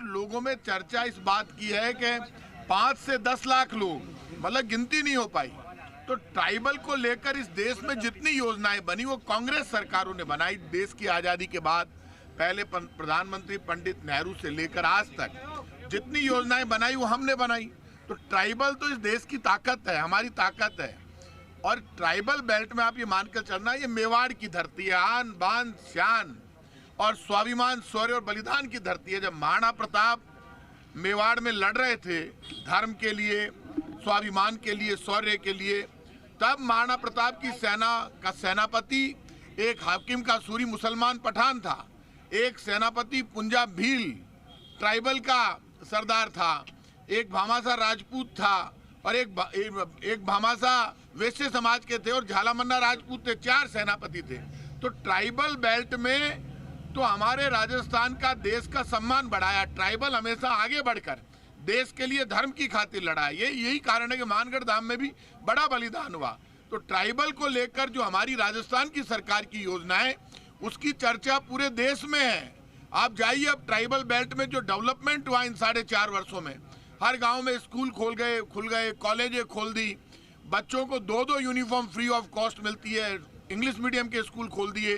और लोगों में चर्चा इस बात की है कि 5 से 10 लाख लोग, मतलब गिनती नहीं हो पाई। तो ट्राइबल को लेकर इस देश में जितनी योजनाएं बनी वो कांग्रेस सरकारों ने बनाई। देश की आज़ादी के बाद पहले प्रधानमंत्री पंडित नेहरू से लेकर आज तक जितनी योजनाएं बनाई वो हमने बनाई। तो ट्राइबल तो इस देश की ताकत है, हमारी ताकत है। और ट्राइबल बेल्ट में आप ये मानकर चलना, ये मेवाड़ की धरती है, आन बान शान और स्वाभिमान, शौर्य और बलिदान की धरती है। जब महाराणा प्रताप मेवाड़ में लड़ रहे थे धर्म के लिए, स्वाभिमान के लिए, शौर्य के लिए, तब महाराणा प्रताप की सेना का सेनापति एक हाकिम का सूरी मुसलमान पठान था, एक सेनापति पुंजा भील ट्राइबल का सरदार था, एक भामासा राजपूत था और एक भामासा वैश्य समाज के थे और झालामन्ना राजपूत थे। 4 सेनापति थे। तो ट्राइबल बेल्ट में तो हमारे राजस्थान का देश का सम्मान बढ़ाया। ट्राइबल हमेशा आगे बढ़कर देश के लिए धर्म की खातिर लड़ा। यही कारण है कि मानगढ़ धाम में भी बड़ा बलिदान हुआ। तो ट्राइबल को लेकर जो हमारी राजस्थान की सरकार की योजना है उसकी चर्चा पूरे देश में है। आप जाइए, अब ट्राइबल बेल्ट में जो डेवलपमेंट हुआ इन 4.5 वर्षों में, हर गांव में स्कूल खुल गए, कॉलेजें खोल दी, बच्चों को 2 यूनिफॉर्म फ्री ऑफ कॉस्ट मिलती है, इंग्लिश मीडियम के स्कूल खोल दिए,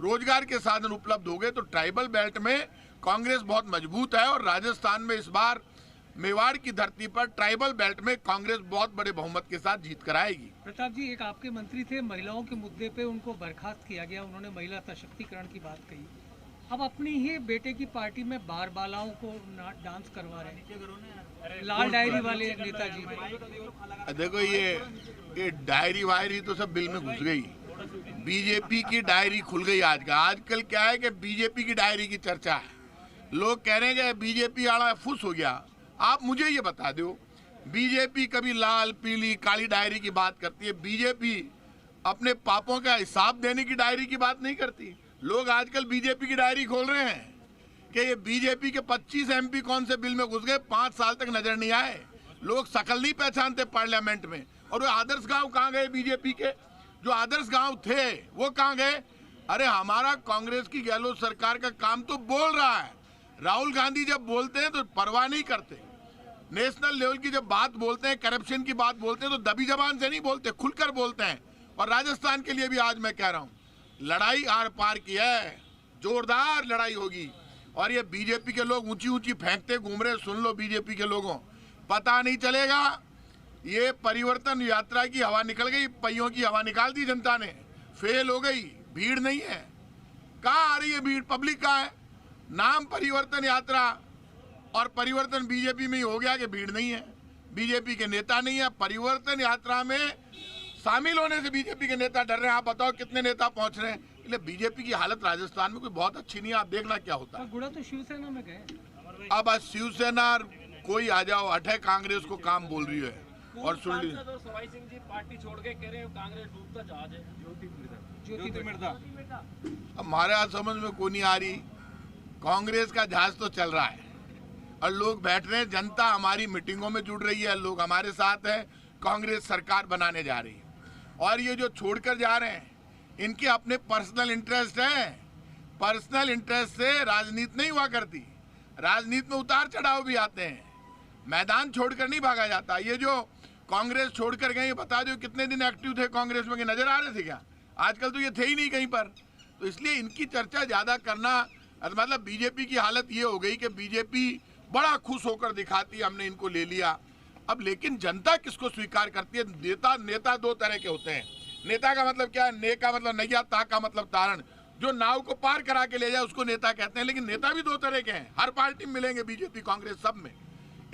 रोजगार के साधन उपलब्ध हो गए। तो ट्राइबल बेल्ट में कांग्रेस बहुत मजबूत है और राजस्थान में इस बार मेवाड़ की धरती पर ट्राइबल बेल्ट में कांग्रेस बहुत बड़े बहुमत के साथ जीत कराएगी। प्रताप जी, एक आपके मंत्री थे, महिलाओं के मुद्दे पे उनको बर्खास्त किया गया, उन्होंने महिला सशक्तिकरण की बात कही। अब अपनी ही बेटे की पार्टी में बार बालाओं को डांस करवा रहे हैं, लाल डायरी वाले नेताजी। देखो ये डायरी वायरी तो सब बिल में घुस गई। बीजेपी की डायरी खुल गई आजकल क्या है कि बीजेपी की डायरी की चर्चा है। लोग कह रहे हैं कि बीजेपी आड़ा फुस हो गया। आप मुझे ये बता दो, बीजेपी कभी लाल पीली काली डायरी की बात करती है? बीजेपी अपने पापों का हिसाब देने की डायरी की बात नहीं करती। लोग आजकल बीजेपी की डायरी खोल रहे हैं कि ये बीजेपी के 25 एमपी कौन से बिल में घुस गए, 5 साल तक नजर नहीं आए, लोग शकल नहीं पहचानते पार्लियामेंट में। और वो आदर्श गांव कहाँ गए? बीजेपी के जो आदर्श गांव थे वो कहाँ गए? अरे हमारा कांग्रेस की गहलोत सरकार का काम तो बोल रहा है। राहुल गांधी जब बोलते हैं तो परवाह नहीं करते, नेशनल लेवल की जब बात बोलते हैं, करप्शन की बात बोलते हैं तो दबी जबान से नहीं बोलते, खुलकर बोलते हैं। और राजस्थान के लिए भी आज मैं कह रहा हूँ, लड़ाई आर पार की है, जोरदार लड़ाई होगी। और ये बीजेपी के लोग ऊंची ऊंची फेंकते घूम रहे, सुन लो बीजेपी के लोगों, पता नहीं चलेगा। ये परिवर्तन यात्रा की हवा निकल गई, पहियों की हवा निकाल दी जनता ने, फेल हो गई, भीड़ नहीं है। कहाँ आ रही है भीड़? पब्लिक कहाँ है? नाम परिवर्तन यात्रा और परिवर्तन बीजेपी में ही हो गया कि भीड़ नहीं है, बीजेपी के नेता नहीं है। परिवर्तन यात्रा में शामिल होने से बीजेपी के नेता डर रहे हैं। आप बताओ कितने नेता पहुंच रहे हैं? इसलिए बीजेपी की हालत राजस्थान में कोई बहुत अच्छी नहीं है। आप देखना क्या होता है। गुड़ा तो शिवसेना में गए, अब आज शिवसेना कोई आ जाओ, हटे कांग्रेस को काम बोल रही है। और सुन ली सवाई सिंह जी पार्टी छोड़ के कह रहे हैं कांग्रेस डूबता जहाज है। ज्योति मिर्धा हमारे आज समझ में कोई नहीं आ रही। कांग्रेस का जहाज तो चल रहा है और लोग बैठ रहे हैं, जनता हमारी मीटिंगों में जुड़ रही है, लोग हमारे साथ हैं, कांग्रेस सरकार बनाने जा रही है। और ये जो छोड़कर जा रहे हैं इनके अपने पर्सनल इंटरेस्ट हैं। पर्सनल इंटरेस्ट से राजनीति नहीं हुआ करती, राजनीति में उतार चढ़ाव भी आते हैं, मैदान छोड़कर नहीं भागा जाता। ये जो कांग्रेस छोड़कर गए, बता दो कितने दिन एक्टिव थे कांग्रेस में, कि नजर आ रहे थे क्या? आजकल तो ये थे ही नहीं कहीं पर। तो इसलिए इनकी चर्चा ज्यादा करना, मतलब बीजेपी की हालत ये हो गई कि बीजेपी बड़ा खुश होकर दिखाती है हमने इनको ले लिया। अब लेकिन जनता किसको स्वीकार करती है? नेता 2 तरह के होते हैं। नेता का मतलब क्या है? ने का मतलब नैया, ता का मतलब तारण। जो नाव को पार करा के ले जाए उसको नेता कहते हैं। लेकिन नेता भी 2 तरह के हैं, हर पार्टी में मिलेंगे, बीजेपी कांग्रेस सब में।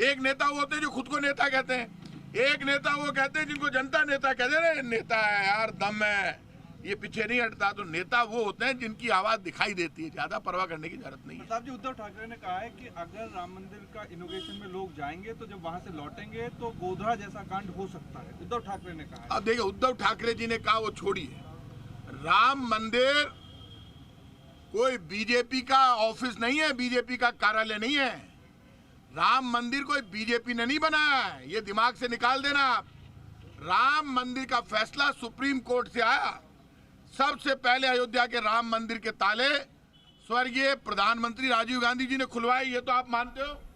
एक नेता वो होते हैं जो खुद को नेता कहते हैं, एक नेता वो कहते हैं जिनको जनता नेता कहते हैं। नेता है यार, दम है, ये पीछे नहीं हटता। तो नेता वो होते हैं जिनकी आवाज दिखाई देती है, ज्यादा परवाह करने की जरूरत नहीं है। प्रताप जी, उद्धव ठाकरे ने कहा है कि अगर राम मंदिर का इनोग्रेशन में लोग जाएंगे तो जब वहां से लौटेंगे तो गोधरा जैसा कांड हो सकता है, उद्धव ठाकरे ने कहा है। अब देखिए, उद्धव ठाकरे जी ने कहा वो छोड़िए, राम मंदिर कोई बीजेपी का ऑफिस नहीं है, बीजेपी का कार्यालय नहीं है। राम मंदिर कोई बीजेपी ने नहीं बनाया है, ये दिमाग से निकाल देना आप। राम मंदिर का फैसला सुप्रीम कोर्ट से आया। सबसे पहले अयोध्या के राम मंदिर के ताले स्वर्गीय प्रधानमंत्री राजीव गांधी जी ने खुलवाई, ये तो आप मानते हो?